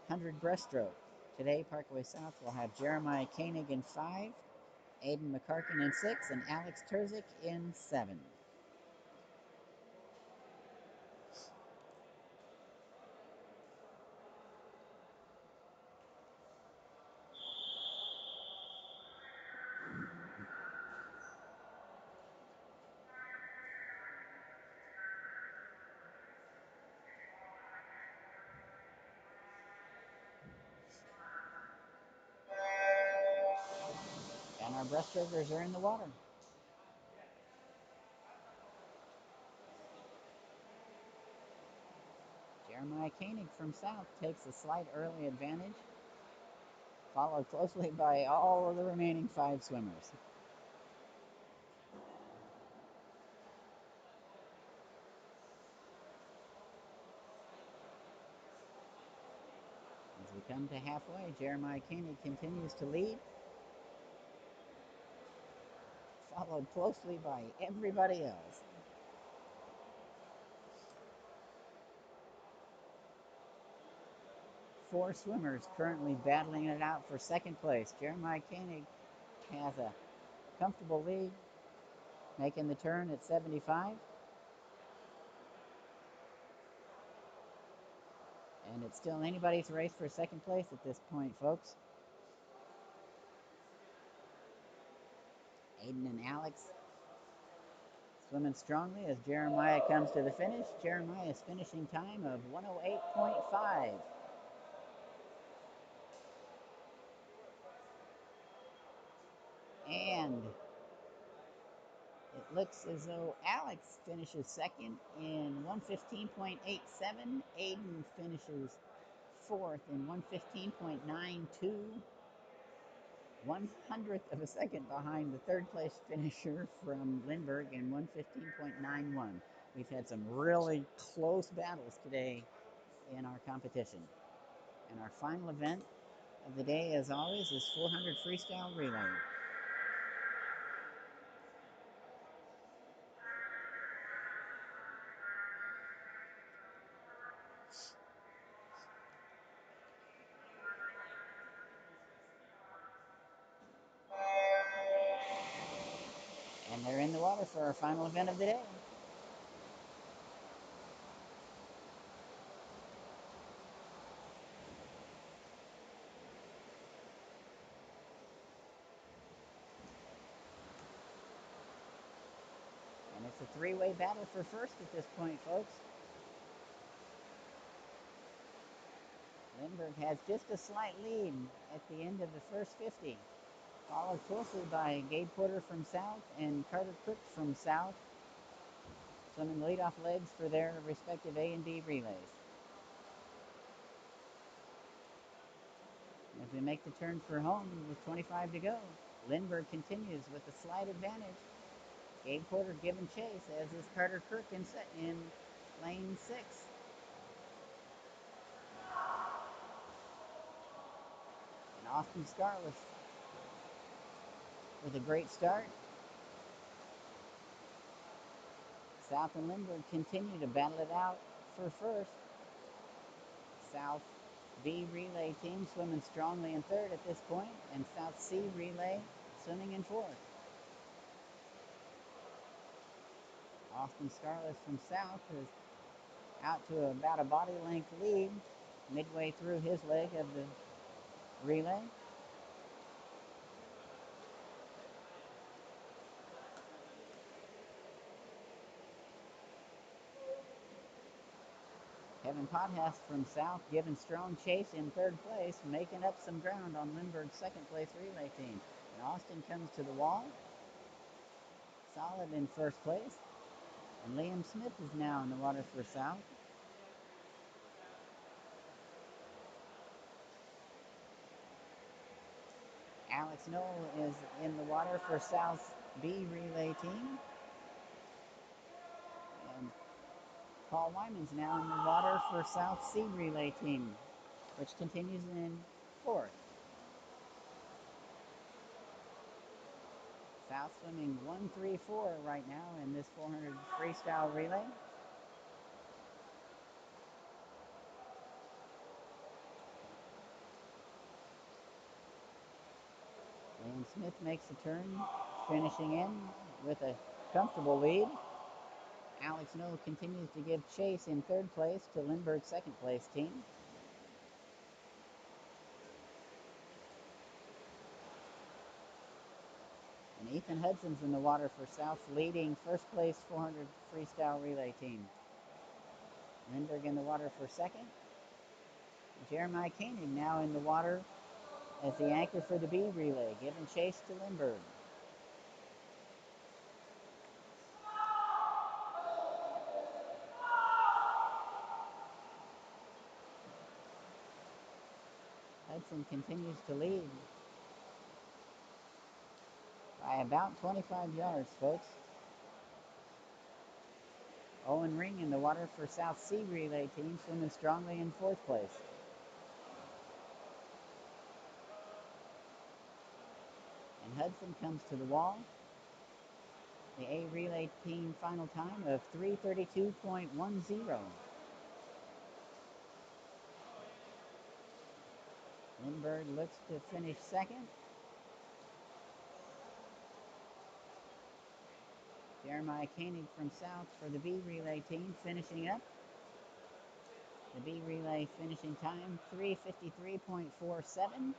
100 breaststroke. Today, Parkway South will have Jeremiah Koenig in 5, Aiden McCarkin in 6, and Alex Terzic in 7. And our breaststrokers are in the water. Jeremiah Koenig from South takes a slight early advantage, followed closely by all of the remaining 5 swimmers. As we come to halfway, Jeremiah Koenig continues to lead, followed closely by everybody else. 4 swimmers currently battling it out for second place. Jeremiah Koenig has a comfortable lead, making the turn at 75. And it's still anybody's race for second place at this point, folks. Aiden and Alex swimming strongly as Jeremiah comes to the finish. Jeremiah's finishing time of 108.5. And it looks as though Alex finishes second in 115.87. Aiden finishes fourth in 115.92. 1/100th of a second behind the third place finisher from Lindbergh in 115.91. We've had some really close battles today in our competition. And our final event of the day, as always, is 400 freestyle relay. And they're in the water for our final event of the day. And it's a three-way battle for first at this point, folks. Lindbergh has just a slight lead at the end of the first 50, followed closely by Gabe Porter from South and Carter Cook from South, swimming leadoff legs for their respective A and B relays. As we make the turn for home with 25 to go, Lindbergh continues with a slight advantage. Gabe Porter giving chase, as is Carter Cook in lane 6. And Austin Scarlett with a great start. South and Lindbergh continue to battle it out for first. South B relay team swimming strongly in third at this point, and South C relay swimming in fourth. Austin Scarlett from South is out to about a body length lead midway through his leg of the relay. Kevin Pothast from South giving strong chase in third place, making up some ground on Lindbergh's second place relay team. And Austin comes to the wall, solid in first place. And Liam Smith is now in the water for South. Alex Knoll is in the water for South's B relay team. And Paul Wyman's now in the water for South C relay team, which continues in fourth. South swimming 1-3-4 right now in this 400 freestyle relay. Liam Smith makes a turn, finishing in with a comfortable lead. Alex Knoll continues to give chase in third place to Lindbergh's second place team. And Ethan Hudson's in the water for South's leading first place 400 freestyle relay team. Lindbergh in the water for second. Jeremiah Koenig now in the water as the anchor for the B relay, giving chase to Lindbergh. Hudson continues to lead by about 25 yards, folks. Owen Ring in the water for South C relay team, swimming strongly in fourth place. And Hudson comes to the wall. The A relay team final time of 3:32.10. Lindbergh looks to finish second. Jeremiah Koenig from South for the B relay team finishing up. The B relay finishing time 3:53.47.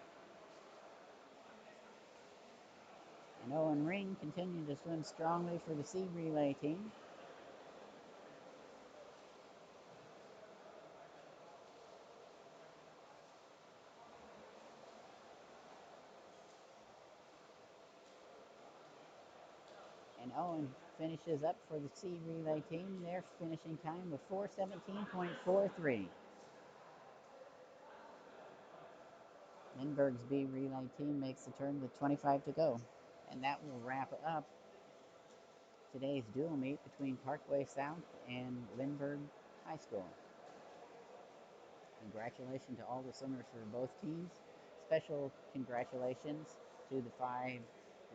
And Owen Ring continued to swim strongly for the C relay team. And Owen finishes up for the C relay team. Their finishing time of 4:17.43. Lindbergh's B relay team makes the turn with 25 to go. And that will wrap up today's dual meet between Parkway South and Lindbergh High School. Congratulations to all the swimmers for both teams. Special congratulations to the 5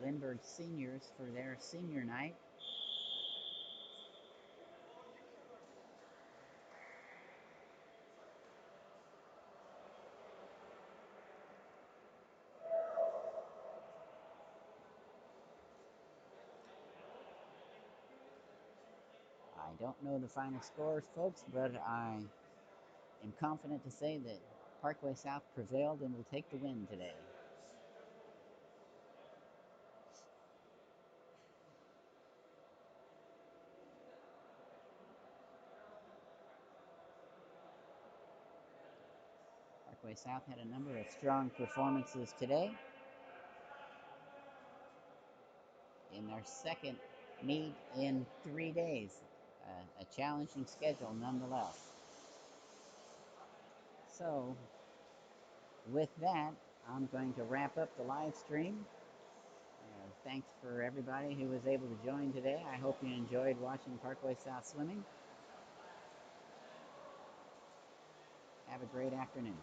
Lindbergh seniors for their senior night. I don't know the final scores, folks, but I am confident to say that Parkway South prevailed and will take the win today. Parkway South had a number of strong performances today in their second meet in 3 days. A challenging schedule nonetheless. So, with that, I'm going to wrap up the live stream. Thanks for everybody who was able to join today. I hope you enjoyed watching Parkway South swimming. Have a great afternoon.